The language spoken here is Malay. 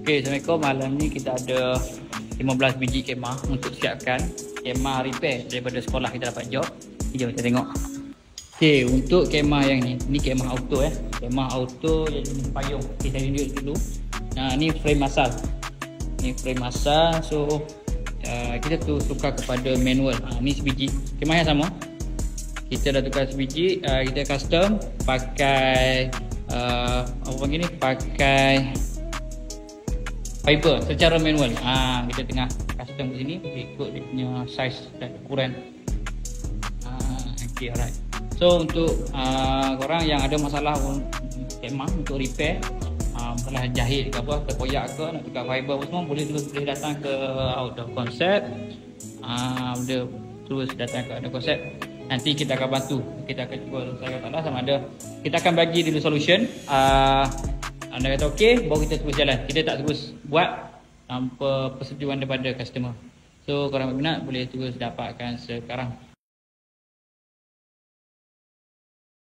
Okay, Assalamualaikum. Malam ni kita ada 15 biji kemah untuk siapkan kemah repair daripada sekolah kita dapat job. Jom kita tengok. Okay, untuk kemah yang ni kemah auto Kemah auto yang jenis payung. Okay, saya tunjuk dulu. Ni frame asal. Ni frame asal. So kita tukar kepada manual. Ni sebiji. Kemah yang sama. Kita dah tukar sebiji. Kita custom pakai apa panggil ni? Pakai fiber secara manual. Kita tengah custom di sini ikut dia punya size dan ukuran. Okay, alright. So untuk korang yang ada masalah kemah untuk repair, masalah jahit ke apa, terkoyak ke, nak tukar fiber apa semua, boleh datang ke Out of Concept. Boleh terus datang ke Out of Concept. Nanti kita akan bantu. Kita akan cuba selesaikan sama ada kita akan bagi dulu solution. Anda kata okey, baru kita terus jalan. Kita tak terus buat tanpa persetujuan daripada customer. So korang berminat boleh terus dapatkan sekarang.